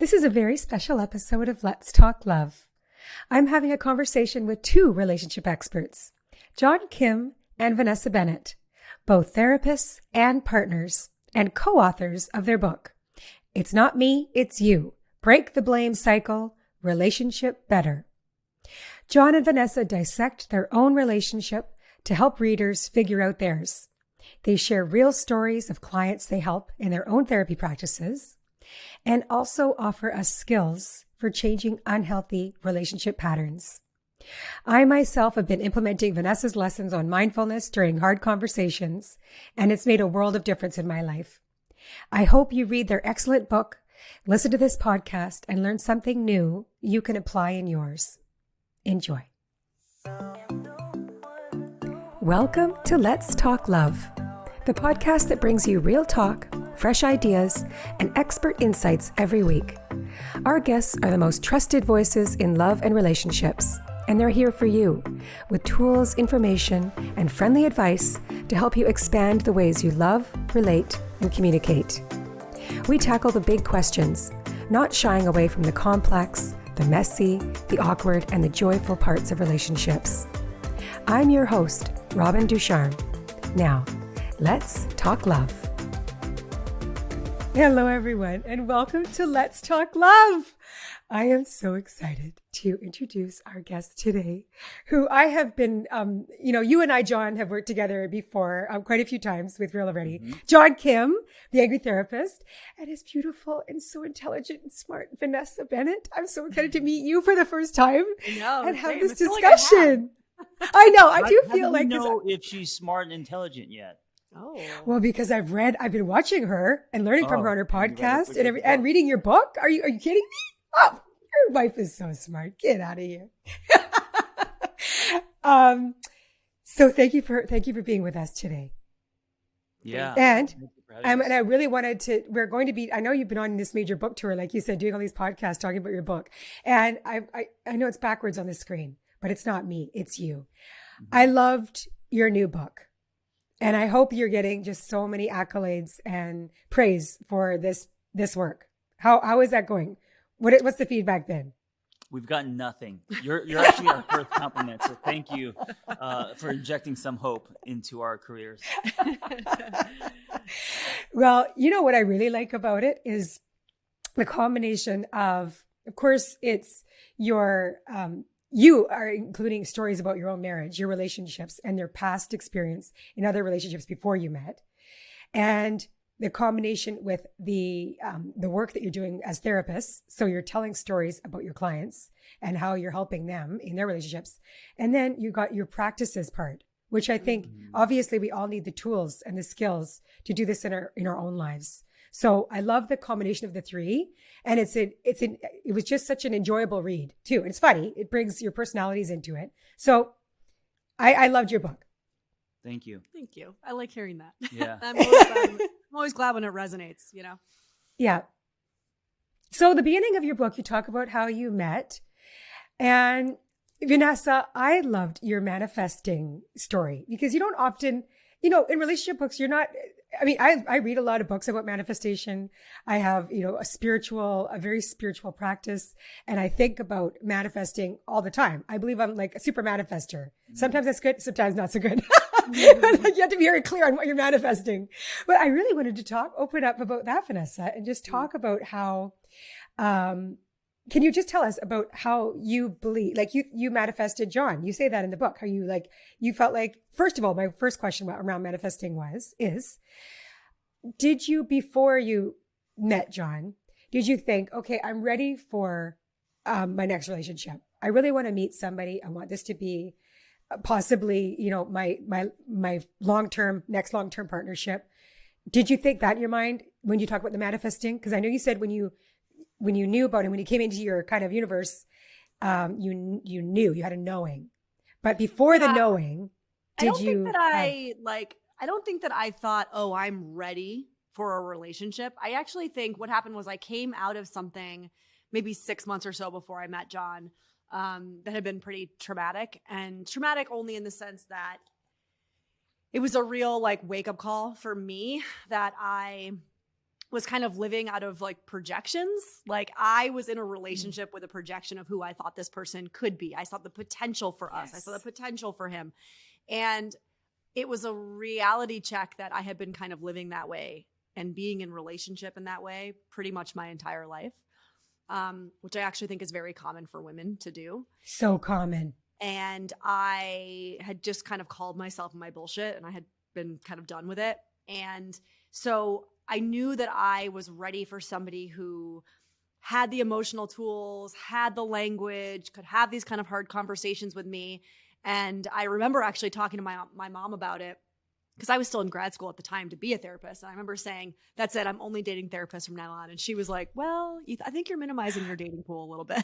This is a very special episode of Let's Talk Love. I'm having a conversation with two relationship experts, Kim and Vanessa Bennett, both therapists and partners and co-authors of their book, It's Not Me, It's You, Break the Blame Cycle, Relationship Better. John and Vanessa dissect their own relationship to help readers figure out theirs. They share real stories of clients they help in their own therapy practices and also offer us skills for changing unhealthy relationship patterns. I myself have been implementing Vanessa's lessons on mindfulness during hard conversations, and it's made a world of difference in my life. I hope you read their excellent book, listen to this podcast, and learn something new you can apply in yours. Enjoy. Welcome to Let's Talk Love, the podcast that brings you real talk, fresh ideas, and expert insights every week. Our guests are the most trusted voices in love and relationships, and they're here for you with tools, information, and friendly advice to help you expand the ways you love, relate, and communicate. We tackle the big questions, not shying away from the complex, the messy, the awkward, and the joyful parts of relationships. I'm your host, Robin Ducharme. Now, let's talk love. Hello, everyone, and welcome to Let's Talk Love. I am so excited to introduce our guest today, who I have been, you and I, John, have worked together before quite a few times with Real Already. Mm-hmm. Kim, the angry therapist, and his beautiful and so intelligent and smart Vanessa Bennett. I'm so excited to meet you for the first time and have this discussion. I know. I do feel like. I don't know if she's smart and intelligent yet. Oh, well, because I've been watching her and learning from her on her podcast and reading your book. Are you kidding me? Oh, your wife is so smart. Get out of here. So thank you for being with us today. Yeah. And I really wanted to, I know you've been on this major book tour, like you said, doing all these podcasts talking about your book. And I know it's backwards on the screen, but it's not me, it's you. Mm-hmm. I loved your new book. And I hope you're getting just so many accolades and praise for this work. How is that going? What's the feedback been? We've gotten nothing. You're actually our first compliment, so thank you for injecting some hope into our careers. Well, you know what I really like about it is the combination of course, it's your you are including stories about your own marriage, your relationships, and their past experience in other relationships before you met. And the combination with the work that you're doing as therapists. So you're telling stories about your clients and how you're helping them in their relationships. And then you got your practices part, which I think obviously we all need the tools and the skills to do this in our own lives. So I love the combination of the three, and it was just such an enjoyable read too. And it's funny; it brings your personalities into it. So I loved your book. Thank you. Thank you. I like hearing that. Yeah, I'm always glad when it resonates. You know. Yeah. So the beginning of your book, you talk about how you met, and Vanessa, I loved your manifesting story because you don't often, in relationship books, you're not. I mean, I read a lot of books about manifestation. I have, a very spiritual practice, and I think about manifesting all the time. I believe I'm like a super manifester. Sometimes that's good, sometimes not so good. You have to be very clear on what you're manifesting. But I really wanted to open up about that, Vanessa, and just talk about how, can you just tell us about how you believe, like you manifested John? You say that in the book, how you felt like, first of all, my first question around manifesting did you, before you met John, did you think, okay, I'm ready for my next relationship. I really want to meet somebody. I want this to be possibly, my next long-term partnership. Did you think that in your mind when you talk about the manifesting? Because I know you said when you knew about it, when you came into your kind of universe, you knew, you had a knowing. But before the knowing, I don't think that I thought, oh, I'm ready for a relationship. I actually think what happened was I came out of something maybe 6 months or so before I met John that had been pretty traumatic, and traumatic only in the sense that it was a real wake up call for me that I was kind of living out of like projections. Like I was in a relationship with a projection of who I thought this person could be. I saw the potential for us. I saw the potential for him. And it was a reality check that I had been kind of living that way and being in relationship in that way pretty much my entire life, which I actually think is very common for women to do. So common. And I had just kind of called myself my bullshit and I had been kind of done with it. And so I knew that I was ready for somebody who had the emotional tools, had the language, could have these kind of hard conversations with me. And I remember actually talking to my mom about it because I was still in grad school at the time to be a therapist. And I remember saying, that's it, I'm only dating therapists from now on. And she was like, well, I think you're minimizing your dating pool a little bit.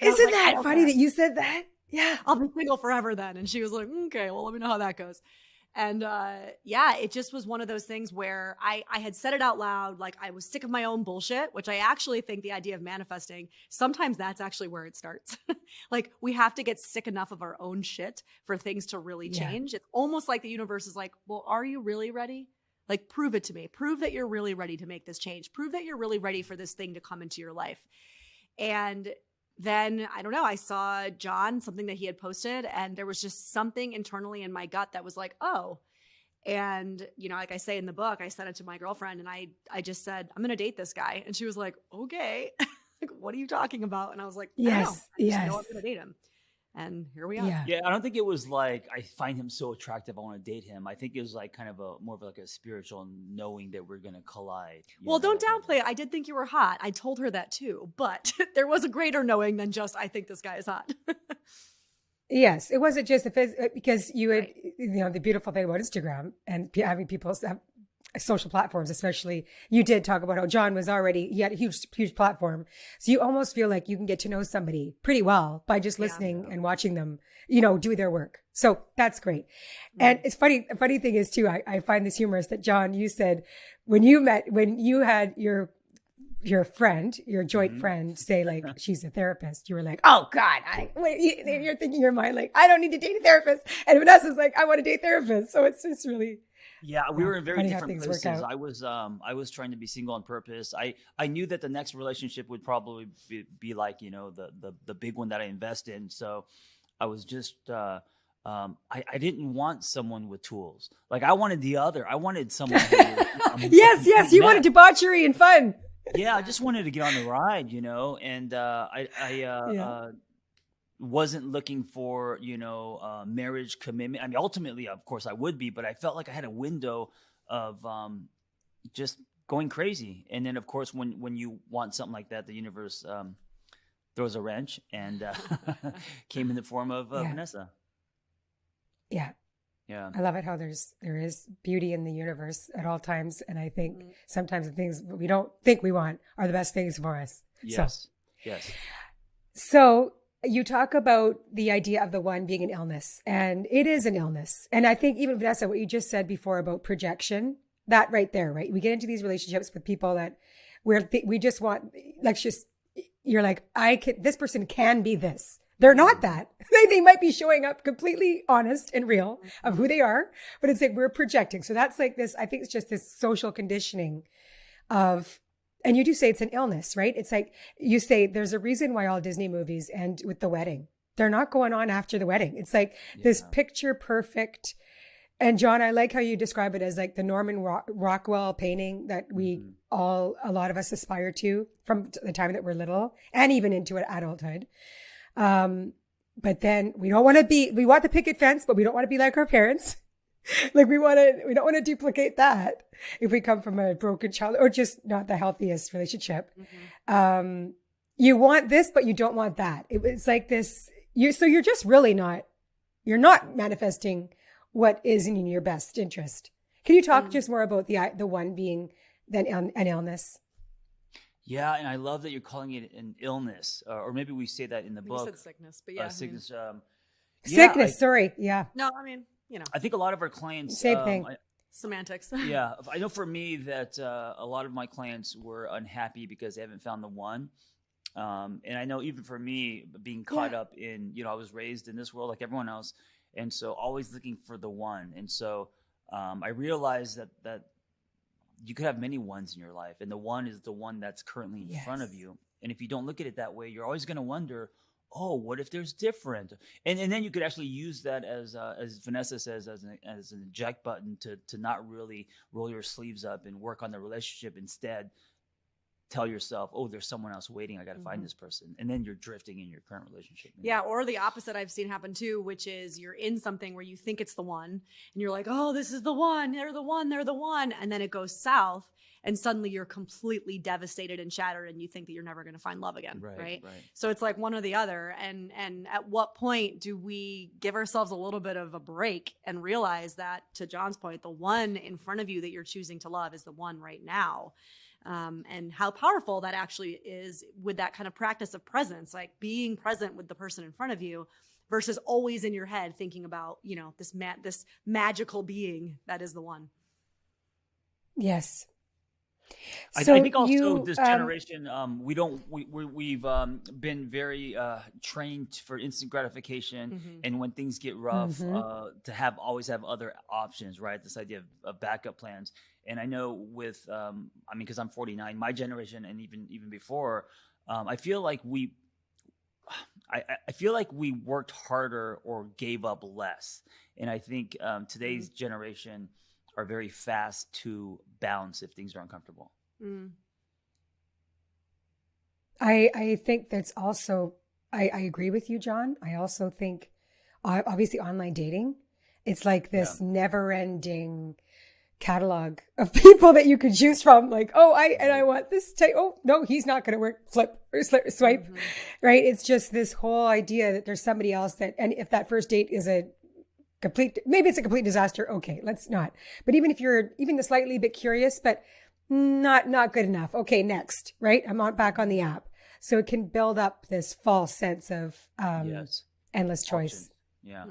Isn't like, that funny that you said that? Yeah. I'll be single forever then. And she was like, okay, well, let me know how that goes. And yeah, it just was one of those things where I had said it out loud. Like I was sick of my own bullshit, which I actually think the idea of manifesting, sometimes that's actually where it starts. Like we have to get sick enough of our own shit for things to really change. It's almost like the universe is like, well, are you really ready? Like prove it to me. Prove that you're really ready to make this change. Prove that you're really ready for this thing to come into your life. And then, I don't know, I saw John, something that he had posted, and there was just something internally in my gut that was like, oh. And, you know, like I say in the book, I sent it to my girlfriend and I just said, I'm going to date this guy. And she was like, okay, like, what are you talking about? And I was like, I don't know. I just know I'm going to date him. And here we are. Yeah, I don't think it was like, I find him so attractive, I want to date him. I think it was like kind of more of like a spiritual knowing that we're going to collide. Well, don't downplay it. I did think you were hot. I told her that too. But there was a greater knowing than just, I think this guy is hot. Yes, it wasn't just because you had, you know, the beautiful thing about Instagram and having people have social platforms, especially, you did talk about how John was already, he had a huge platform. So you almost feel like you can get to know somebody pretty well by just listening and watching them, you know, do their work. So that's great. And it's funny. The funny thing is too, I find this humorous that John, you said when you had your friend, your joint friend say like, she's a therapist. You were like, oh God, you're thinking in your mind, like, I don't need to date a therapist. And Vanessa's like, I want to date therapists. So it's just really, yeah, we were in very different places. I was trying to be single on purpose. I knew that the next relationship would probably be like, you know, the big one that I invest in. So I was just, I didn't want someone with tools. Like I wanted the other. I wanted someone who yes, you wanted debauchery and fun. Yeah, I just wanted to get on the ride, you know, and I wasn't looking for, you know, marriage commitment. I mean, ultimately, of course, I would be, but I felt like I had a window of just going crazy. And then, of course, when you want something like that, the universe throws a wrench and came in the form of Vanessa. Yeah. Yeah. I love it how there is beauty in the universe at all times. And I think sometimes the things we don't think we want are the best things for us. Yes. Yes. So you talk about the idea of the one being an illness, and it is an illness. And I think even Vanessa, what you just said before about projection, that right there, right? We get into these relationships with people that we just want, you're like, this person can be this. They're not that. They might be showing up completely honest and real of who they are, but it's like we're projecting. So that's like this, I think it's just this social conditioning of, and you do say it's an illness, right? It's like you say there's a reason why all Disney movies end with the wedding. They're not going on after the wedding. It's like this picture perfect. And John, I like how you describe it as like the Norman Rockwell painting that a lot of us aspire to from the time that we're little and even into adulthood. But then we want the picket fence, but we don't want to be like our parents. Like we don't want to duplicate that if we come from a broken child or just not the healthiest relationship. Mm-hmm. You want this, but you don't want that. It's like this. So you're just really you're not manifesting what is in your best interest. Can you talk just more about the one being then an illness? Yeah, and I love that you're calling it an illness, or maybe we say that in the book. You said sickness, but yeah. Sickness. Sickness, sorry. Yeah. No, I mean, you know. I think a lot of our clients... Same thing. Semantics. Yeah. I know for me that a lot of my clients were unhappy because they haven't found the one. And I know even for me, being caught up in, you know, I was raised in this world like everyone else. And so always looking for the one. And so I realized that you could have many ones in your life, and the one is the one that's currently in front of you. And if you don't look at it that way, you're always going to wonder, oh, what if there's different? And then you could actually use that as Vanessa says, as an eject button to not really roll your sleeves up and work on the relationship. Instead, tell yourself, oh, there's someone else waiting. I got to find this person. And then you're drifting in your current relationship. Yeah. Or the opposite I've seen happen too, which is you're in something where you think it's the one and you're like, oh, this is the one. They're the one. They're the one. And then it goes south and suddenly you're completely devastated and shattered and you think that you're never going to find love again. Right. So it's like one or the other. And at what point do we give ourselves a little bit of a break and realize that, to John's point, the one in front of you that you're choosing to love is the one right now? And how powerful that actually is with that kind of practice of presence, like being present with the person in front of you versus always in your head thinking about, this magical being that is the one. Yes. So I think also this generation, we've been very trained for instant gratification, and when things get rough, to always have other options, right? This idea of backup plans. And I know with, because I'm 49, my generation, and even before, I feel like we worked harder or gave up less, and I think today's generation are very fast to bounce if things are uncomfortable. I think that's also, I agree with you, John. I also think, obviously, online dating, it's like this never-ending catalog of people that you could choose from. Like, I want this type. Oh, no, he's not going to work. Flip or swipe, right? It's just this whole idea that there's somebody else that, and if that first date is maybe it's a complete disaster. Okay, let's not. But even if you're even slightly bit curious, but not good enough. Okay, next, right? I'm back on the app. So it can build up this false sense of endless choice. Options. Yeah.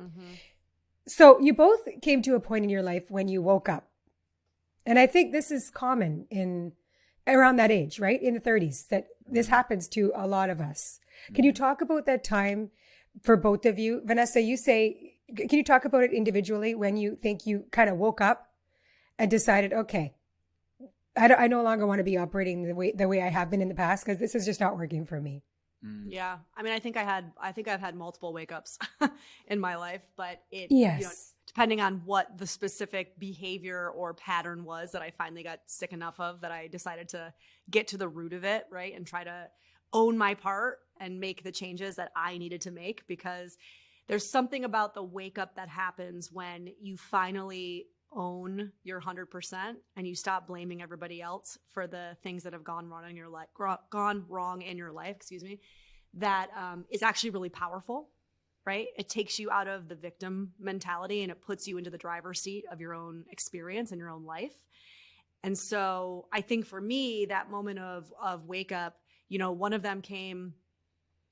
So you both came to a point in your life when you woke up. And I think this is common around that age, right? In the 30s, that this happens to a lot of us. Can you talk about that time for both of you? Vanessa, can you talk about it individually when you think you kind of woke up and decided, okay, I no longer want to be operating the way I have been in the past because this is just not working for me. Yeah. I think I've had multiple wake ups in my life, but depending on what the specific behavior or pattern was that I finally got sick enough of that I decided to get to the root of it, right? And try to own my part and make the changes that I needed to make, because there's something about the wake up that happens when you finally own your 100% and you stop blaming everybody else for the things that have gone wrong in your life, that is actually really powerful, right? It takes you out of the victim mentality and it puts you into the driver's seat of your own experience and your own life. And so I think for me, that moment of wake up, one of them came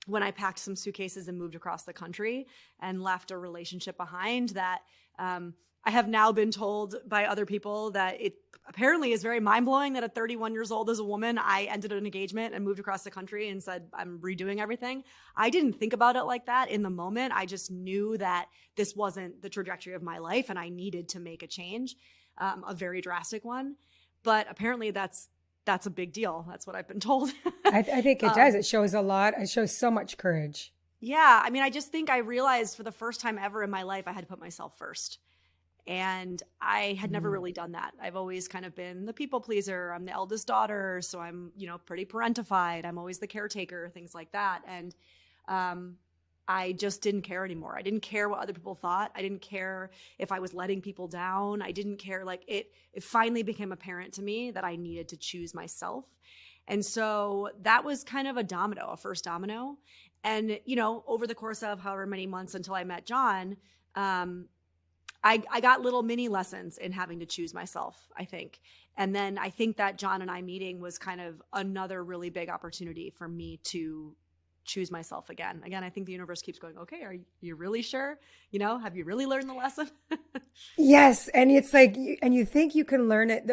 when I packed some suitcases and moved across the country and left a relationship behind that I have now been told by other people that it apparently is very mind-blowing that at 31 years old as a woman, I ended an engagement and moved across the country and said, I'm redoing everything. I didn't think about it like that in the moment. I just knew that this wasn't the trajectory of my life and I needed to make a change, a very drastic one. But apparently that's a big deal. That's what I've been told. I think it does. It shows a lot. It shows so much courage. Yeah. I just think I realized for the first time ever in my life, I had to put myself first. And I had never really done that. I've always kind of been the people pleaser. I'm the eldest daughter, so I'm, pretty parentified. I'm always the caretaker, things like that. And I just didn't care anymore. I didn't care what other people thought. I didn't care if I was letting people down. I didn't care. It finally became apparent to me that I needed to choose myself. And so that was kind of a first domino. And, over the course of however many months until I met John, I got little mini lessons in having to choose myself, I think. And then I think that John and I meeting was kind of another really big opportunity for me to choose myself again. Again, I think the universe keeps going, okay, are you really sure? Have you really learned the lesson? Yes. And it's like, and you think you can learn it.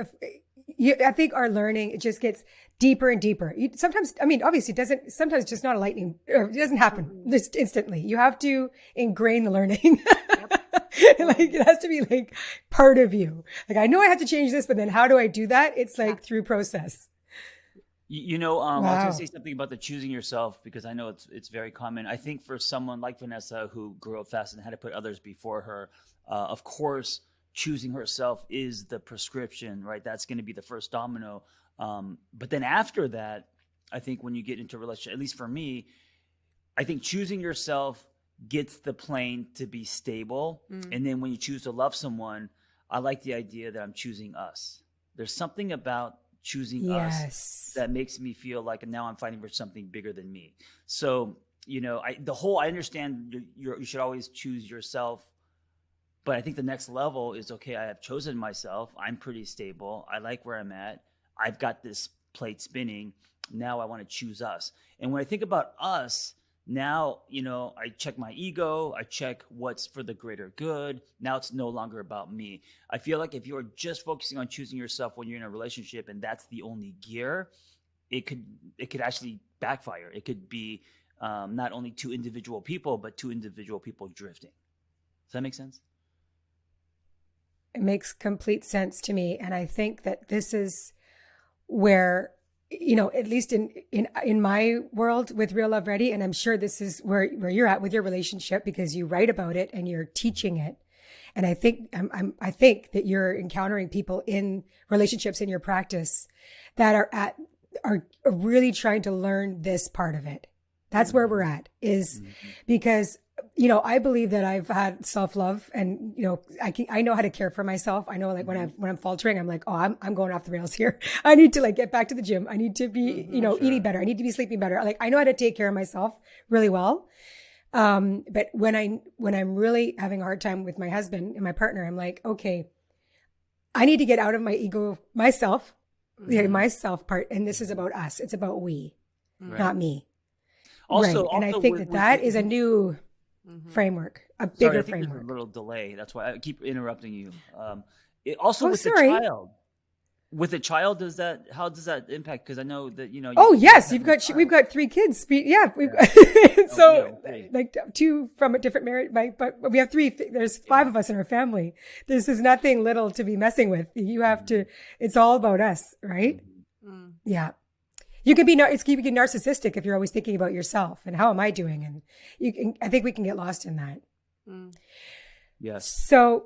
I think our learning, it just gets deeper and deeper. Sometimes, obviously sometimes just not a lightning, it doesn't happen just instantly. You have to ingrain the learning. Yep. Like it has to be like part of you. Like I know I have to change this, but then how do I do that? It's like through process. I was going to say something about the choosing yourself, because I know it's very common. I think for someone like Vanessa, who grew up fast and had to put others before her, of course, choosing herself is the prescription, right? That's going to be the first domino. But then after that, I think when you get into a relationship, at least for me, I think choosing yourself gets the plane to be stable. And then when you choose to love someone, I like the idea that I'm choosing us. There's something about choosing us that makes me feel like now I'm fighting for something bigger than me. So, I understand you should always choose yourself, but I think the next level is, okay, I have chosen myself. I'm pretty stable. I like where I'm at. I've got this plate spinning. Now I want to choose us. And when I think about us, now, I check my ego. I check what's for the greater good. Now it's no longer about me. I feel like if you're just focusing on choosing yourself when you're in a relationship and that's the only gear, it could actually backfire. It could be not only two individual people, but two individual people drifting. Does that make sense? It makes complete sense to me. And I think that this is where, at least in my world with Real Love Ready, and I'm sure this is where you're at with your relationship, because you write about it and you're teaching it. And I think I think that you're encountering people in relationships in your practice that are really trying to learn this part of it. That's where we're at, is because I believe that I've had self-love, and, I know how to care for myself. I know, like, when I'm faltering, I'm like, oh, I'm going off the rails here. I need to get back to the gym. I need to be, eating better. I need to be sleeping better. Like, I know how to take care of myself really well. But when I'm really having a hard time with my husband and my partner, I'm like, okay, I need to get out of my ego, myself, myself part. And this is about us. It's about we, not me. Also, and I think that is a new framework, a bigger framework. There's a little delay. That's why I keep interrupting you. The child. With a child, how does that impact? Because I know that we've got 3 kids. Like 2 from a different marriage, but we have 3. There's 5 of us in our family. This is nothing little to be messing with. You have to. It's all about us, right? Yeah. You can be narcissistic if you're always thinking about yourself and how am I doing, and I think we can get lost in that. Yes. So,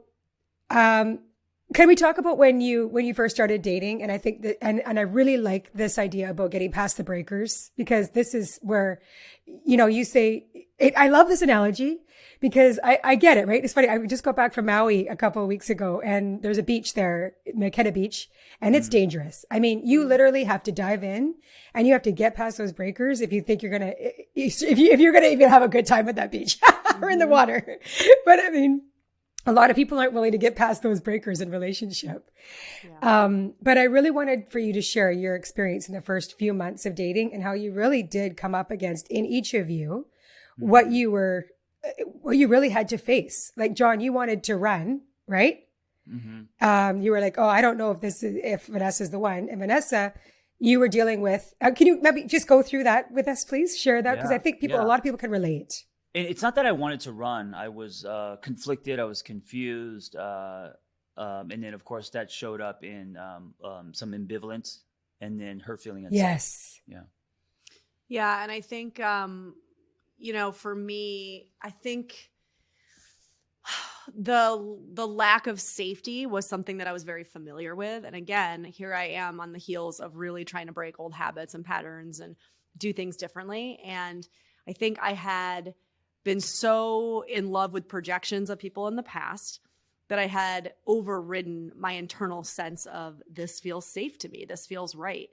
can we talk about when you first started dating? And I think that, and I really like this idea about getting past the breakers, because this is where, you say, I love this analogy because I get it, right? It's funny. I just got back from Maui a couple of weeks ago, and there's a beach there, McKenna Beach, and it's dangerous. I mean, you literally have to dive in and you have to get past those breakers if you think you're going to, if you're going to even have a good time at that beach or in the water. But I mean, a lot of people aren't willing to get past those breakers in relationship. Yeah. But I really wanted for you to share your experience in the first few months of dating and how you really did come up against, in each of you, what you really had to face. Like, John, you wanted to run, right? You were like, oh, I don't know if Vanessa's the one. And Vanessa, you were dealing with, can you maybe just go through that with us, please? Share that, because I think a lot of people can relate. It's not that I wanted to run. I was conflicted. I was confused. And then, of course, that showed up in some ambivalence, and then her feeling unsafe. Yes. Yeah. Yeah. And I think, for me, I think the lack of safety was something that I was very familiar with. And again, here I am on the heels of really trying to break old habits and patterns and do things differently. And I think I had been so in love with projections of people in the past that I had overridden my internal sense of, this feels safe to me. This feels right.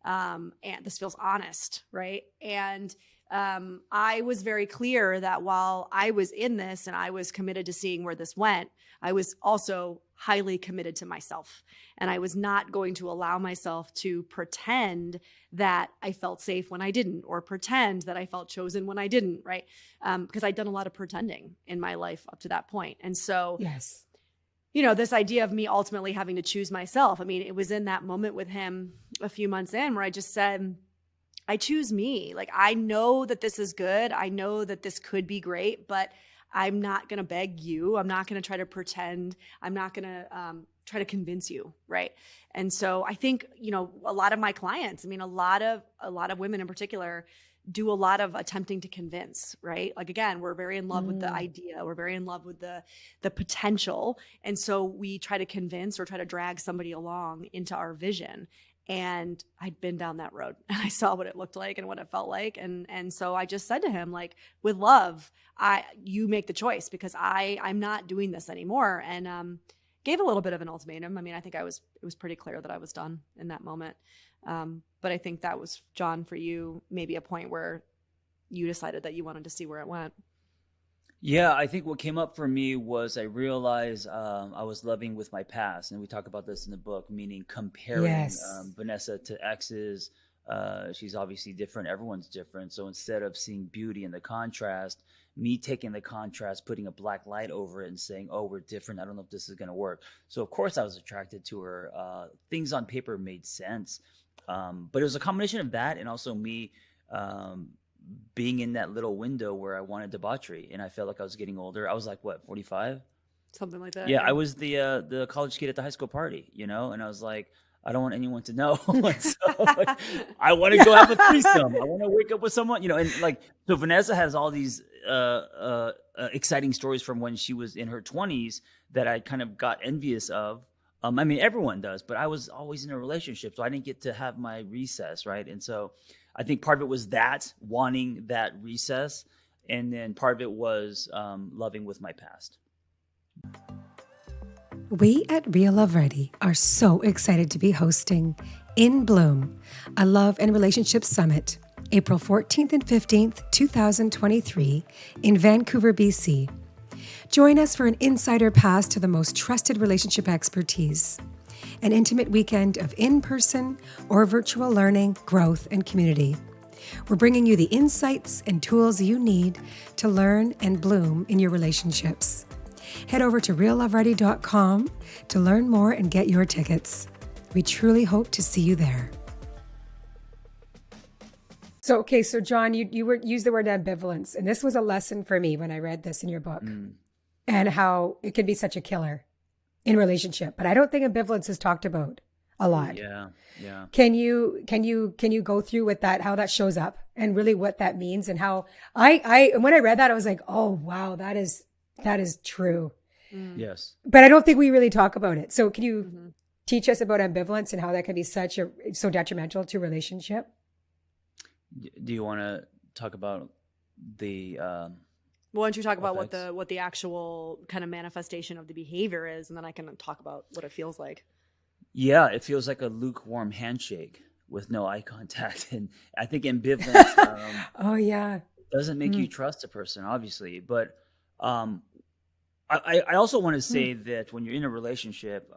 And this feels honest. Right. And I was very clear that while I was in this and I was committed to seeing where this went, I was also highly committed to myself. And I was not going to allow myself to pretend that I felt safe when I didn't, or pretend that I felt chosen when I didn't, right? Because I'd done a lot of pretending in my life up to that point. And so, yes, this idea of me ultimately having to choose myself. I mean, it was in that moment with him a few months in where I just said, I choose me. Like, I know that this is good. I know that this could be great, but I'm not going to beg you. I'm not going to try to pretend. I'm not going to try to convince you. Right. And so I think, a lot of my clients, a lot of women in particular do a lot of attempting to convince, right? Like, again, we're very in love with the idea. We're very in love with the potential. And so we try to convince or try to drag somebody along into our vision. And I'd been down that road and I saw what it looked like and what it felt like. And so I just said to him, like, with love, you make the choice, because I'm not doing this anymore. And gave a little bit of an ultimatum. I think it was pretty clear that I was done in that moment. But I think that was, John, for you, maybe a point where you decided that you wanted to see where it went. Yeah, I think what came up for me was I realized I was loving with my past. And we talk about this in the book, meaning comparing Vanessa to exes. She's obviously different. Everyone's different. So instead of seeing beauty in the contrast, me taking the contrast, putting a black light over it and saying, oh, we're different. I don't know if this is going to work. So of course I was attracted to her. Things on paper made sense. But it was a combination of that and also me being in that little window where I wanted debauchery, and I felt like I was getting older. I was like, what, 45? Something like that. Yeah, I was the college kid at the high school party, and I was like, I don't want anyone to know. So like, I want to go have a threesome. I want to wake up with someone, and like, so Vanessa has all these exciting stories from when she was in her 20s that I kind of got envious of. Everyone does, but I was always in a relationship, so I didn't get to have my recess, right? And so I think part of it was that, wanting that recess, and then part of it was loving with my past. We at Real Love Ready are so excited to be hosting In Bloom, a love and relationship summit, April 14th and 15th, 2023 in Vancouver, BC. Join us for an insider pass to the most trusted relationship expertise, an intimate weekend of in-person or virtual learning, growth, and community. We're bringing you the insights and tools you need to learn and bloom in your relationships. Head over to realloveready.com to learn more and get your tickets. We truly hope to see you there. So John, you used the word ambivalence, and this was a lesson for me when I read this in your book, and how it can be such a killer in relationship. But I don't think ambivalence is talked about a lot. Yeah. Can you go through with that, how that shows up and really what that means, and how when I read that, I was like, oh wow, that is true. Yes. But I don't think we really talk about it. So can you teach us about ambivalence and how that can be so detrimental to relationship? Do you want to talk about the why don't you talk about effects? what the actual kind of manifestation of the behavior is, and then I can talk about what it feels like. Yeah, it feels like a lukewarm handshake with no eye contact. And I think ambivalence doesn't make you trust a person, obviously. But I also want to say that when you're in a relationship,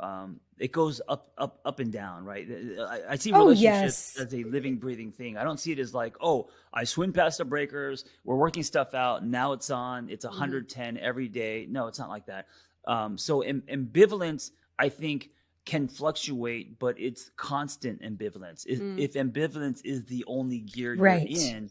it goes up and down, right? I see relationships as a living, breathing thing. I don't see it as like, oh, I swim past the breakers, we're working stuff out, now it's on, it's 110 every day. No, it's not like that. So ambivalence, I think, can fluctuate, but it's constant ambivalence. If ambivalence is the only gear you're in,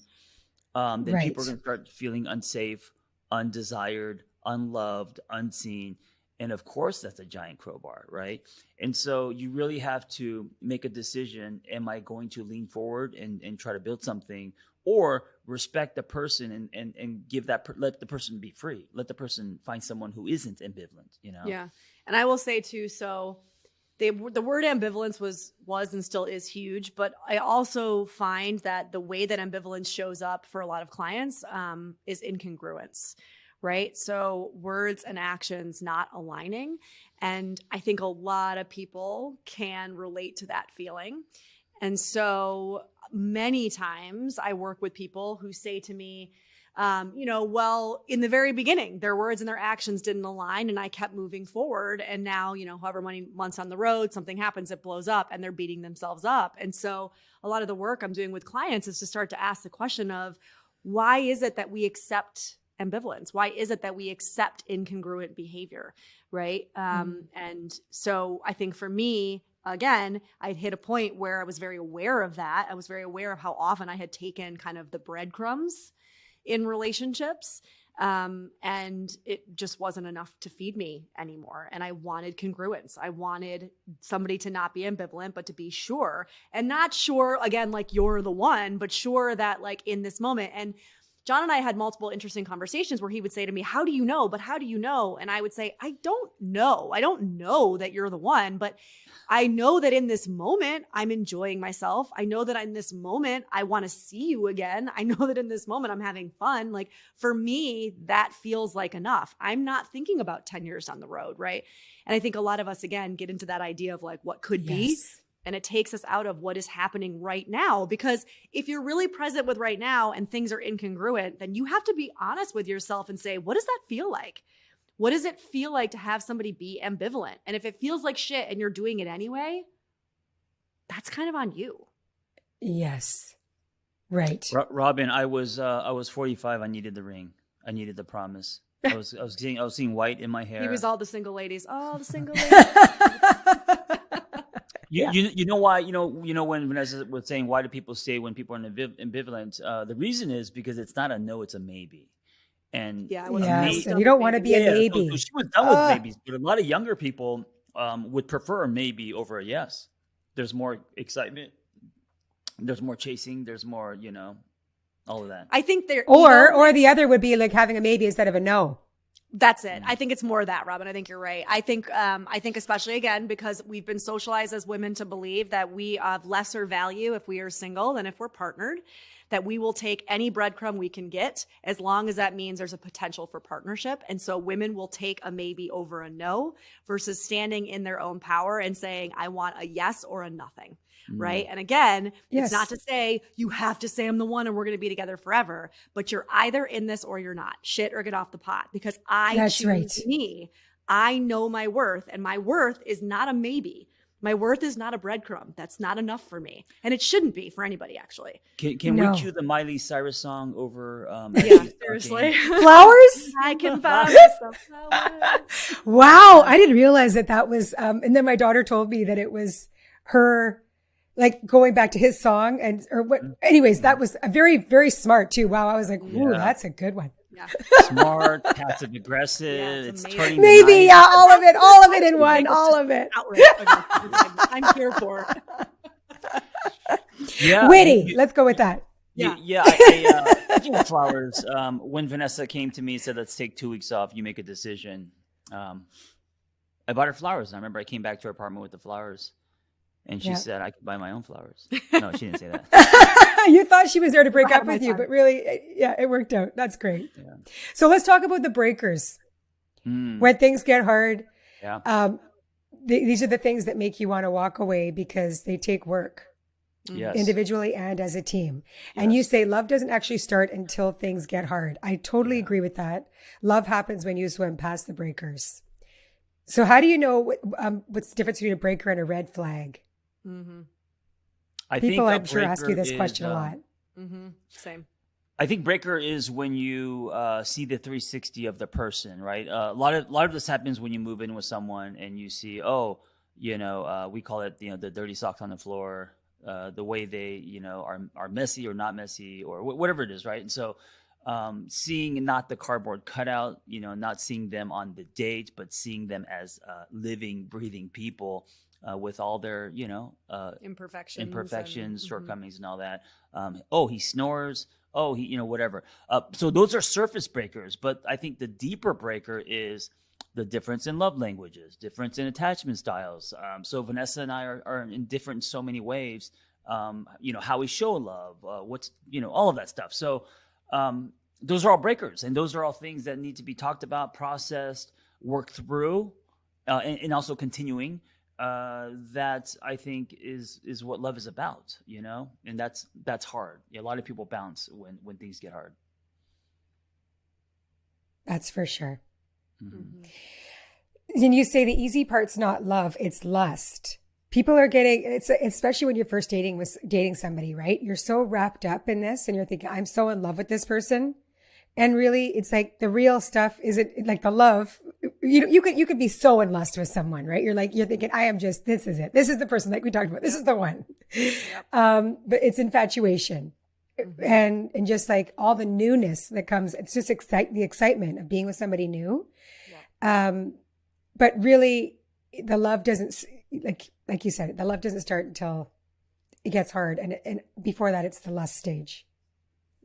then people are going to start feeling unsafe, undesired, unloved, unseen. And of course, that's a giant crowbar, right? And so you really have to make a decision. Am I going to lean forward and try to build something, or respect the person and give let the person be free? Let the person find someone who isn't ambivalent, Yeah. And I will say too, so the word ambivalence was and still is huge, but I also find that the way that ambivalence shows up for a lot of clients is incongruence, right? So words and actions not aligning. And I think a lot of people can relate to that feeling. And so many times I work with people who say to me, well, in the very beginning, their words and their actions didn't align, and I kept moving forward. And now, however many months on the road, something happens, it blows up, and they're beating themselves up. And so a lot of the work I'm doing with clients is to start to ask the question of, why is it that we accept ambivalence? Why is it that we accept incongruent behavior, right? And so I think for me, again, I'd hit a point where I was very aware of that. I was very aware of how often I had taken kind of the breadcrumbs in relationships. And it just wasn't enough to feed me anymore. And I wanted congruence. I wanted somebody to not be ambivalent, but to be sure, and not sure again, like you're the one, but sure that like in this moment. And John and I had multiple interesting conversations where he would say to me, how do you know? But how do you know? And I would say, I don't know. I don't know that you're the one, but I know that in this moment, I'm enjoying myself. I know that in this moment, I want to see you again. I know that in this moment, I'm having fun. Like for me, that feels like enough. I'm not thinking about 10 years down the road, right? And I think a lot of us, again, get into that idea of like what could be. And it takes us out of what is happening right now. Because if you're really present with right now and things are incongruent, then you have to be honest with yourself and say, what does that feel like? What does it feel like to have somebody be ambivalent? And if it feels like shit and you're doing it anyway, that's kind of on you. Yes. Right. Robin, I was 45. I needed the ring. I needed the promise. I was seeing white in my hair. He was all the single ladies. All the single ladies. You know why, when Vanessa was saying, why do people stay when people are ambivalent? The reason is because it's not a no, it's a maybe. And and you don't want to be a maybe. So she was done with maybes, but a lot of younger people would prefer a maybe over a yes. There's more excitement. There's more chasing. There's more, all of that. I think or the other would be like having a maybe instead of a no. That's it. I think it's more of that, Robin. I think you're right. I think especially again, because we've been socialized as women to believe that we have lesser value if we are single than if we're partnered, that we will take any breadcrumb we can get as long as that means there's a potential for partnership. And so women will take a maybe over a no versus standing in their own power and saying, I want a yes or a nothing. Right. And again, it's not to say you have to say I'm the one and we're going to be together forever, but you're either in this or you're not. Shit or get off the pot, because I choose me. I know my worth, and my worth is not a maybe. My worth is not a breadcrumb. That's not enough for me. And it shouldn't be for anybody, actually. Can we cue the Miley Cyrus song over? Seriously. Flowers? I can buy myself flowers. Wow. I didn't realize that was, and then my daughter told me that it was her, like going back to his song anyways, that was a very, very smart too. Wow. I was like, ooh, that's a good one. Yeah. Smart, passive aggressive. It's turning maybe, all of it in one, all of it. I'm here for it. Yeah. Witty. Let's go with that. Speaking of flowers, when Vanessa came to me and said, let's take 2 weeks off, you make a decision. I bought her flowers. And I remember I came back to her apartment with the flowers. And she said, I could buy my own flowers. No, she didn't say that. You thought she was there to break up with you, but really, it worked out. That's great. Yeah. So let's talk about the breakers. When things get hard, these are the things that make you want to walk away because they take work individually and as a team. And you say love doesn't actually start until things get hard. I totally agree with that. Love happens when you swim past the breakers. So how do you know what's the difference between a breaker and a red flag? Mm-hmm. People, I'm sure, ask you this question a lot. Mm-hmm. Same. I think breaker is when you see the 360 of the person, right? A lot of this happens when you move in with someone and you see, we call it, the dirty socks on the floor, the way they, are messy or not messy or whatever it is, right? And so seeing not the cardboard cutout, not seeing them on the date, but seeing them as living, breathing people. With all their, imperfections, shortcomings, and all that. He snores. He, whatever. So those are surface breakers. But I think the deeper breaker is the difference in love languages, difference in attachment styles. So Vanessa and I are in different in so many ways. How we show love, what's, all of that stuff. So those are all breakers, and those are all things that need to be talked about, processed, worked through, and also continuing. That I think is what love is about, and that's hard. A lot of people bounce when things get hard. That's for sure. And you say the easy part's not love, it's lust. People are it's especially when you're first dating somebody, right? You're so wrapped up in this and you're thinking, I'm so in love with this person. And really, it's like the real stuff isn't like the love. You could be so in lust with someone, right? You're thinking, this is it. This is the person like we talked about. This is the one. Yep. But it's infatuation. and just like all the newness that comes. It's just the excitement of being with somebody new. Yeah. But really the love doesn't, like you said, the love doesn't start until it gets hard. And before that, it's the lust stage.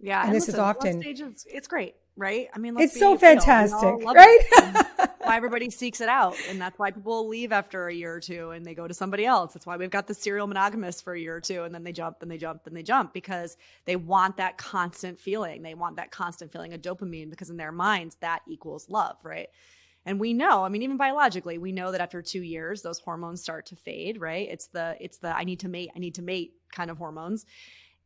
Yeah. And this is often, lust stage it's great, right? I mean, it's so fantastic, real. right? Why everybody seeks it out. And that's why people leave after a year or two and they go to somebody else. That's why we've got the serial monogamists for a year or two. And then they jump and they jump and they jump because they want that constant feeling. They want that constant feeling of dopamine because in their minds that equals love, right? And we know, I mean, even biologically, we know that after 2 years, those hormones start to fade, right? It's the I need to mate kind of hormones.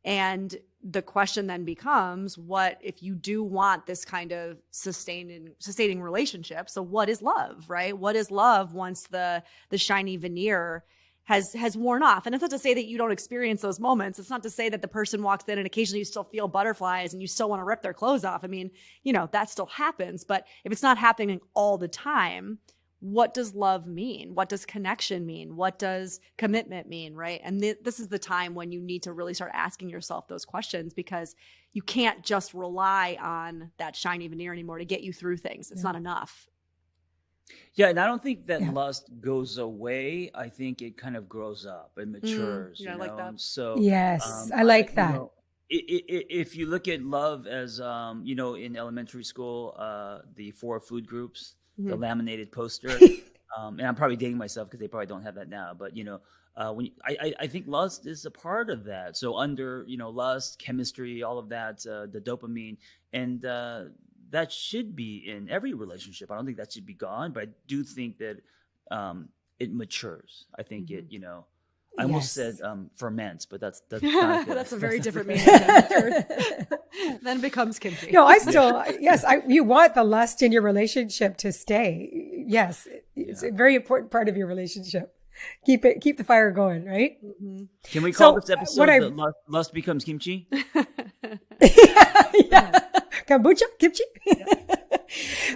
And the question then becomes, what if you do want this kind of sustaining relationship? So what is love, right? What is love once the shiny veneer has worn off? And it's not to say that you don't experience those moments. It's not to say that the person walks in and occasionally you still feel butterflies and you still want to rip their clothes off. I mean, that still happens. But if it's not happening all the time, what does love mean? What does connection mean? What does commitment mean, right? And this is the time when you need to really start asking yourself those questions because you can't just rely on that shiny veneer anymore to get you through things. It's not enough. Yeah, and I don't think that lust goes away. I think it kind of grows up and matures. I like that. So yes, I like that. If you look at love as in elementary school, the 4 food groups, the laminated poster, and I'm probably dating myself because they probably don't have that now. But when I think lust is a part of that. So under lust, chemistry, all of that, the dopamine, and that should be in every relationship. I don't think that should be gone, but I do think that it matures. I think it, I almost said ferments, but that's not good. That's a very different meaning. Then it becomes kimchi. No, I still, you want the lust in your relationship to stay. Yes. It's a very important part of your relationship. Keep the fire going, right? Mm-hmm. Can we call this episode Lust Becomes Kimchi? yeah. Kombucha, kimchi.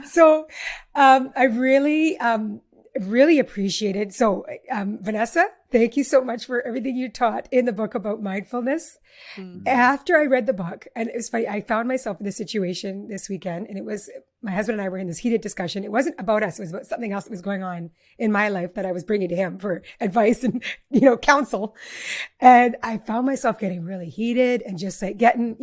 So, I really appreciated. So, Vanessa, thank you so much for everything you taught in the book about mindfulness. Mm-hmm. After I read the book, and it was funny, I found myself in this situation this weekend, and it was my husband and I were in this heated discussion. It wasn't about us; it was about something else that was going on in my life that I was bringing to him for advice and counsel. And I found myself getting really heated and just like getting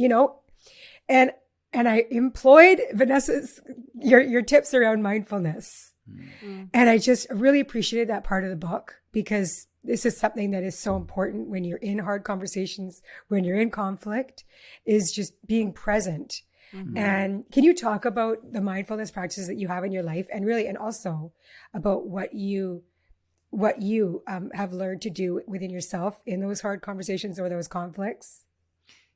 and I employed Vanessa's your tips around mindfulness. Mm-hmm. And I just really appreciated that part of the book because this is something that is so important when you're in hard conversations, when you're in conflict, is just being present. Mm-hmm. And can you talk about the mindfulness practices that you have in your life and also about what you have learned to do within yourself in those hard conversations or those conflicts?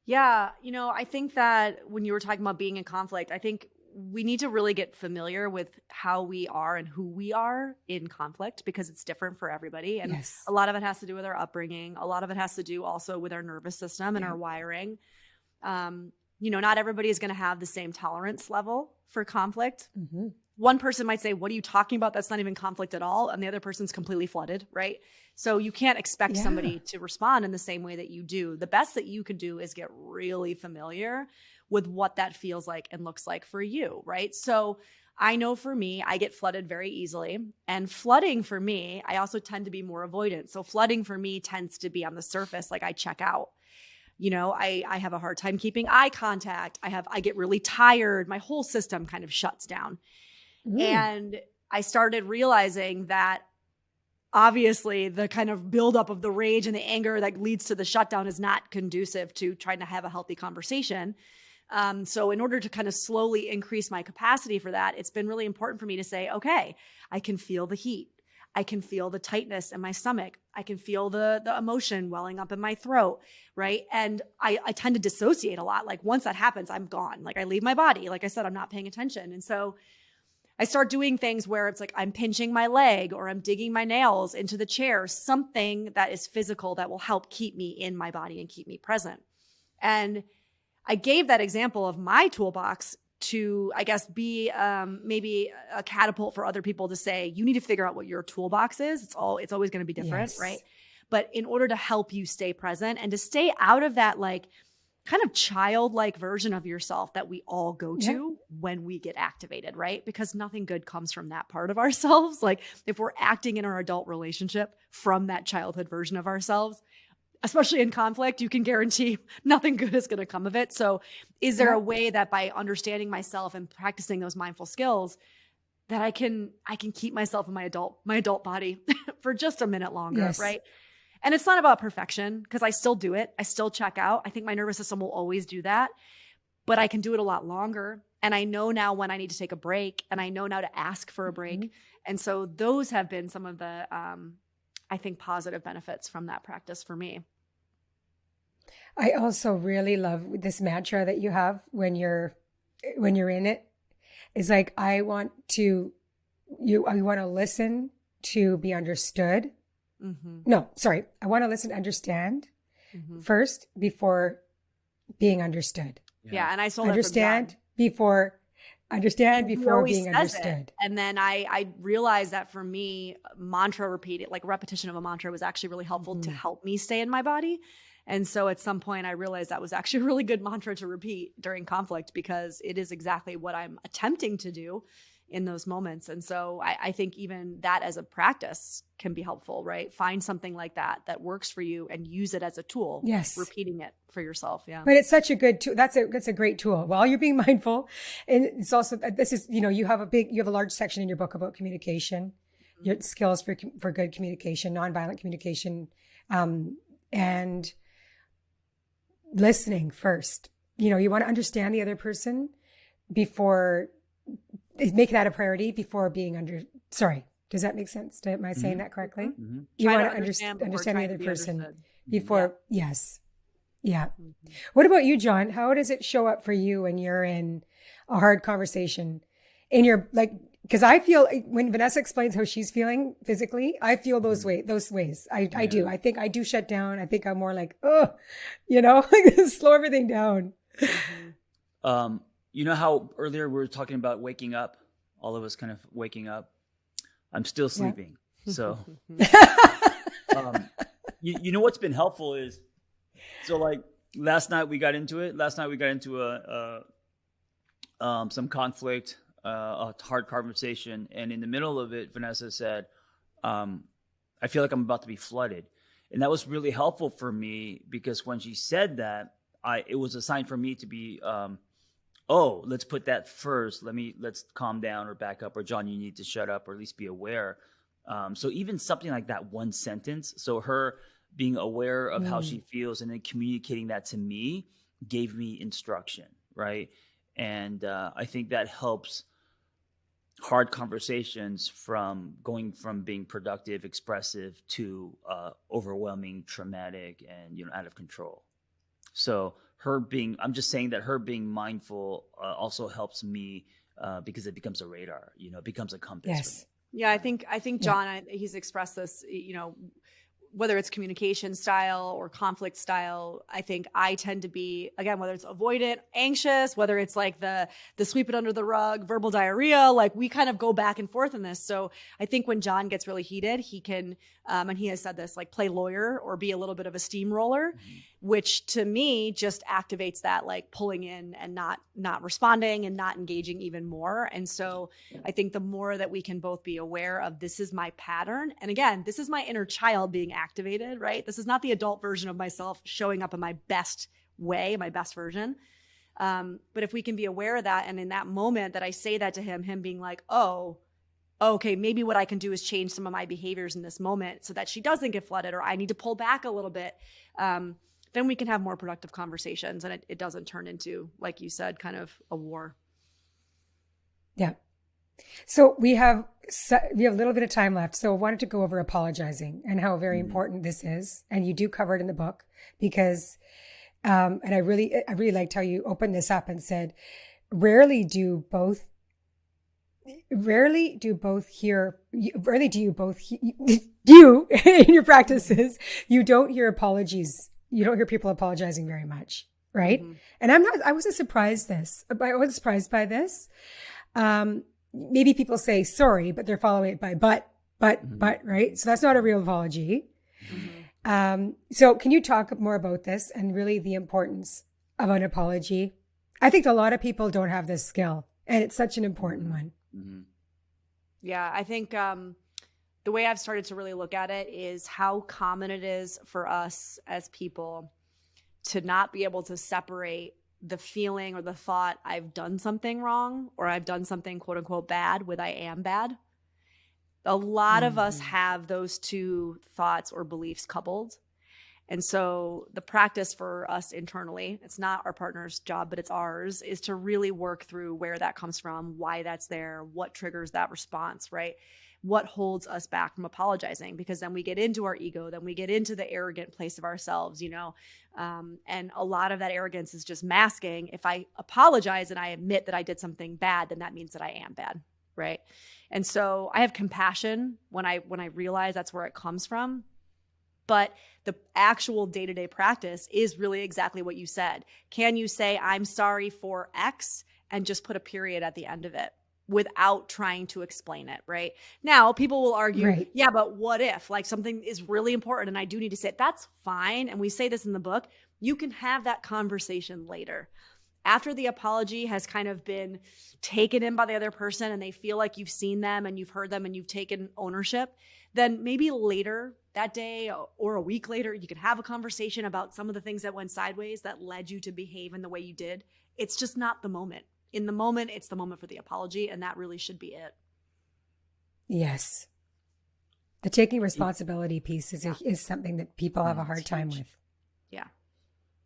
Yeah. I think that when you were talking about being in conflict, I think we need to really get familiar with how we are and who we are in conflict because it's different for everybody. And a lot of it has to do with our upbringing. A lot of it has to do also with our nervous system and our wiring. Not everybody is going to have the same tolerance level for conflict. Mm-hmm. One person might say, what are you talking about? That's not even conflict at all. And the other person's completely flooded, right? So you can't expect somebody to respond in the same way that you do. The best that you can do is get really familiar with what that feels like and looks like for you, right? So I know for me, I get flooded very easily. And flooding for me, I also tend to be more avoidant. So flooding for me tends to be on the surface, like I check out. I have a hard time keeping eye contact. I get really tired. My whole system kind of shuts down. And I started realizing that obviously the kind of buildup of the rage and the anger that leads to the shutdown is not conducive to trying to have a healthy conversation. So in order to kind of slowly increase my capacity for that, it's been really important for me to say, okay, I can feel the heat. I can feel the tightness in my stomach. I can feel the emotion welling up in my throat, right? And I tend to dissociate a lot. Like once that happens, I'm gone. Like I leave my body. Like I said, I'm not paying attention. And so I start doing things where it's like I'm pinching my leg or I'm digging my nails into the chair, something that is physical that will help keep me in my body and keep me present. And I gave that example of my toolbox to, I guess, be maybe a catapult for other people to say, you need to figure out what your toolbox is. It's always going to be different, right? But in order to help you stay present and to stay out of that like kind of childlike version of yourself that we all go to when we get activated, right? Because nothing good comes from that part of ourselves. Like if we're acting in our adult relationship from that childhood version of ourselves, especially in conflict, you can guarantee nothing good is going to come of it. So is there a way that by understanding myself and practicing those mindful skills that I can keep myself in my adult body for just a minute longer, right? And it's not about perfection because I still do it. I still check out. I think my nervous system will always do that, but I can do it a lot longer. And I know now when I need to take a break, and I know now to ask for a break. And so those have been some of the, I think, positive benefits from that practice for me. I also really love this mantra that you have when you're in it. It's like, I want to listen to be understood. No, sorry. I want to listen to understand first before being understood. Yeah. And I stole understand that from before being understood. It. And then I realized that for me, repetition of a mantra was actually really helpful to help me stay in my body. And so at some point I realized that was actually a really good mantra to repeat during conflict because it is exactly what I'm attempting to do in those moments. And so I think even that as a practice can be helpful, right? Find something like that works for you and use it as a tool. Yes. Repeating it for yourself. Yeah. But it's such a good tool. That's a great tool. While you're being mindful. And it's also, you have a large section in your book about communication, your skills for good communication, nonviolent communication, and listening first. You want to understand the other person before make that a priority before being sorry. Does that make sense? Am I saying that correctly? You want to understand the other person before. Yes. Yeah. What about you, John? How does it show up for you when you're in a hard conversation because I feel when Vanessa explains how she's feeling physically, I feel those ways. I do. I think I do shut down. I think I'm more like, slow everything down. You know how earlier we were talking about waking up, all of us kind of waking up. I'm still sleeping. Yeah. So, you know what's been helpful is, so like last night we got into some conflict, a hard conversation. And in the middle of it, Vanessa said, I feel like I'm about to be flooded. And that was really helpful for me because when she said that, it was a sign for me to be, let's put that first. Let's calm down or back up, or John, you need to shut up or at least be aware. So even something like that one sentence, so her being aware of how she feels and then communicating that to me gave me instruction, right? And I think that helps hard conversations from going from being productive, expressive to overwhelming, traumatic, and out of control. So I'm just saying that her being mindful also helps me because it becomes a radar, it becomes a compass. Yes. Yeah, I think John, he's expressed this, whether it's communication style or conflict style. I think I tend to be, again, whether it's avoidant, anxious, whether it's like the sweep it under the rug, verbal diarrhea, like we kind of go back and forth in this. So I think when John gets really heated, he can, and he has said this, like play lawyer or be a little bit of a steamroller, which to me just activates that like pulling in and not responding and not engaging even more. And so I think the more that we can both be aware of this is my pattern. And again, this is my inner child being activated, right? This is not the adult version of myself showing up in my best way, my best version. But if we can be aware of that, and in that moment that I say that to him being like, okay, maybe what I can do is change some of my behaviors in this moment so that she doesn't get flooded, or I need to pull back a little bit. Then we can have more productive conversations and it doesn't turn into, like you said, kind of a war. Yeah. So we have a little bit of time left. So I wanted to go over apologizing and how very important this is. And you do cover it in the book because, and I really liked how you opened this up and said, rarely do you both hear you in your practices, you don't hear apologies. You don't hear people apologizing very much. Right. And I wasn't surprised by this. Maybe people say sorry, but they're following it by but, right? So that's not a real apology. So can you talk more about this and really the importance of an apology. I think a lot of people don't have this skill, and it's such an important one. Mm-hmm. Yeah, I think the way I've started to really look at it is how common it is for us as people to not be able to separate the feeling or the thought I've done something wrong or I've done something quote unquote bad with I am bad. A lot of us have those two thoughts or beliefs coupled. And so the practice for us internally, it's not our partner's job, but it's ours, is to really work through where that comes from, why that's there, what triggers that response, right? What holds us back from apologizing? Because then we get into our ego, then we get into the arrogant place of ourselves, and a lot of that arrogance is just masking. If I apologize and I admit that I did something bad, then that means that I am bad, right? And so I have compassion when I realize that's where it comes from. But the actual day-to-day practice is really exactly what you said. Can you say, I'm sorry for X, and just put a period at the end of it without trying to explain it, right? Now, people will argue, right, yeah, but what if like something is really important and I do need to say it? That's fine. And we say this in the book. You can have that conversation later. After the apology has kind of been taken in by the other person and they feel like you've seen them and you've heard them and you've taken ownership, then maybe later that day or a week later, you can have a conversation about some of the things that went sideways that led you to behave in the way you did. It's just not the moment. In the moment, it's the moment for the apology, and that really should be it. Yes. The taking responsibility piece is something that people have a hard time with. Yeah.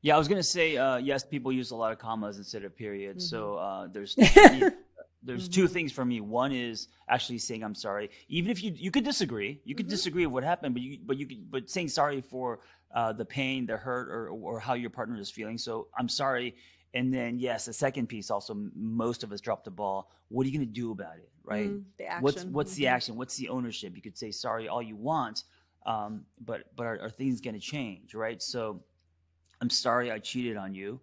Yeah, I was going to say, yes, people use a lot of commas instead of periods. So there's two things for me. One is actually saying I'm sorry, even if you could disagree. You could disagree with what happened, but saying sorry for the pain, the hurt, or how your partner is feeling. So I'm sorry. And then, yes, the second piece also, most of us drop the ball. What are you going to do about it, right? The action. What's the action? What's the ownership? You could say sorry all you want, but are things going to change, right? So I'm sorry I cheated on you,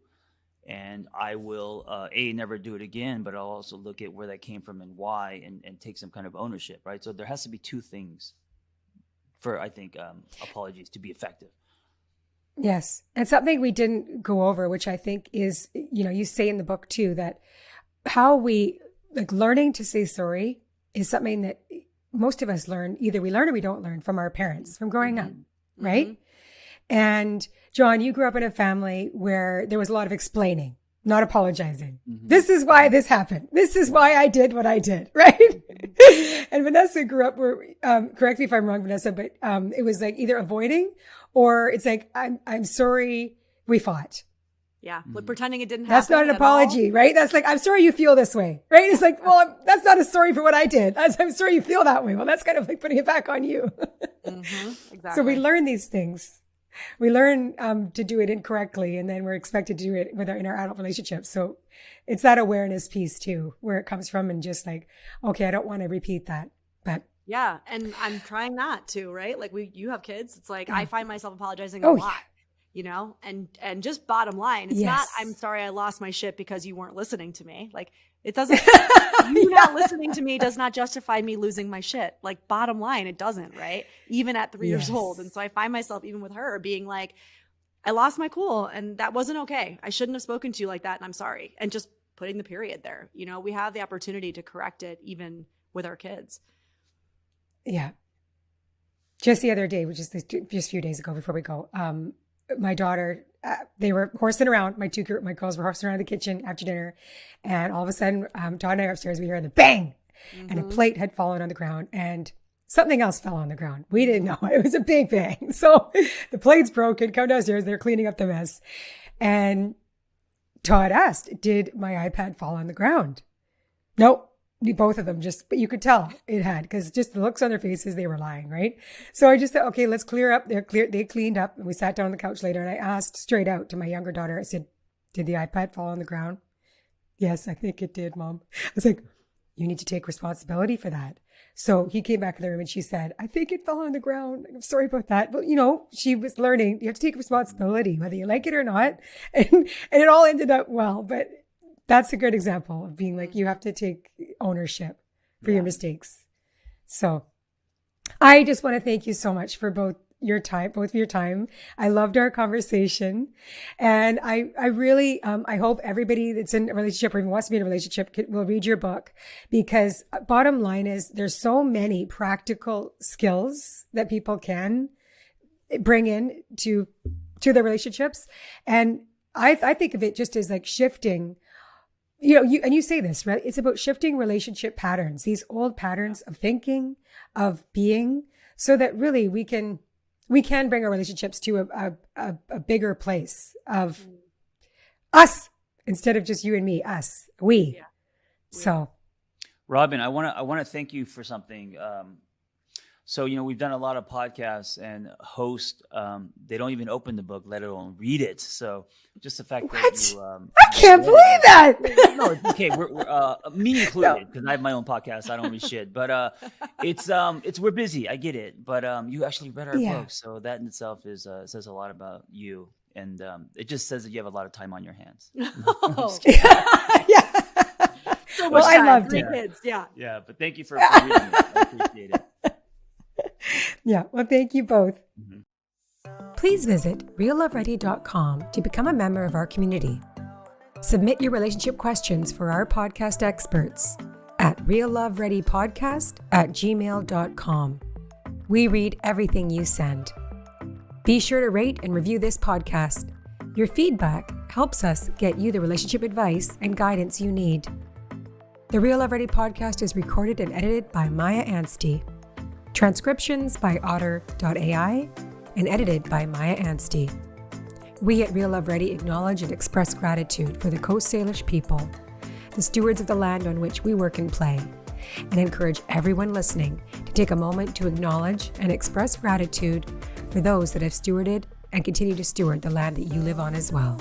and I will, never do it again, but I'll also look at where that came from and why and take some kind of ownership, right? So there has to be two things for, I think, apologies to be effective. Yes. And something we didn't go over, which I think is, you say in the book too, that how we learning to say sorry is something that most of us learn. Either we learn or we don't learn from our parents, from growing up. Right. And John, you grew up in a family where there was a lot of explaining, not apologizing. This is why this happened. This is why I did what I did. Right. And Vanessa grew up where, correct me if I'm wrong, Vanessa, but it was like either avoiding or it's like, I'm sorry we fought. Yeah. Like pretending it didn't happen. That's not an apology, right? That's like, I'm sorry you feel this way, right? It's like, well, that's not a sorry for what I did. I'm sorry you feel that way. Well, that's kind of like putting it back on you. Exactly. So we learn these things. We learn to do it incorrectly, and then we're expected to do it in our adult relationships. So it's that awareness piece too, where it comes from, and just like, okay, I don't want to repeat that. But yeah, and I'm trying not to, right? Like you have kids. It's like I find myself apologizing a lot, and just bottom line, it's not I'm sorry I lost my shit because you weren't listening to me. Like it doesn't. You not listening to me does not justify me losing my shit. Like bottom line, it doesn't, right? Even at 3 years old. And so I find myself even with her being like, I lost my cool and that wasn't okay. I shouldn't have spoken to you like that. And I'm sorry. And just putting the period there, we have the opportunity to correct it even with our kids. Yeah. Just the other day, which is just a few days ago before we go, my daughter, they were horsing around. My girls were horsing around the kitchen after dinner. And all of a sudden, Todd and I are upstairs, we hear the bang, and a plate had fallen on the ground and something else fell on the ground. We didn't know. It was a big bang. So the plate's broken, come downstairs. They're cleaning up the mess. And Todd asked, did my iPad fall on the ground? Nope. Both of them but you could tell it had, because just the looks on their faces, they were lying, right? So I just said, okay, let's clear up. They cleaned up, and we sat down on the couch later, and I asked straight out to my younger daughter, I said, did the iPad fall on the ground? Yes, I think it did, Mom. I was like, you need to take responsibility for that. So he came back in the room and she said, I think it fell on the ground. I'm sorry about that. But she was learning, you have to take responsibility, whether you like it or not. And it all ended up well, but that's a good example of being like, you have to take ownership for your mistakes. So I just want to thank you so much for both your time, both of your time. I loved our conversation. And I really, I hope everybody that's in a relationship or even wants to be in a relationship will read your book, because bottom line is there's so many practical skills that people can bring in to their relationships. And I think of it just as like shifting, you say this, right? It's about shifting relationship patterns, these old patterns of thinking, of being, so that really we can bring our relationships to a bigger place of us instead of just you and me, us, we. Yeah. So, Robin, I want to thank you for something. So, we've done a lot of podcasts, and hosts, they don't even open the book, let alone read it. So just the fact that you... I can't believe that! No, it's okay. We're me included, because I have my own podcast. I don't read shit. But we're busy. I get it. But you actually read our book. So that in itself says a lot about you. And it just says that you have a lot of time on your hands. Oh. Yeah. So much time. I loved it. Kids. Yeah. Yeah, but thank you for reading it. I appreciate it. Yeah, well, thank you both. Mm-hmm. Please visit realloveready.com to become a member of our community. Submit your relationship questions for our podcast experts at reallovereadypodcast@gmail.com. We read everything you send. Be sure to rate and review this podcast. Your feedback helps us get you the relationship advice and guidance you need. The Real Love Ready podcast is recorded and edited by Maya Anstey. Transcriptions by Otter.ai and edited by Maya Anstey. We at Real Love Ready acknowledge and express gratitude for the Coast Salish people, the stewards of the land on which we work and play, and encourage everyone listening to take a moment to acknowledge and express gratitude for those that have stewarded and continue to steward the land that you live on as well.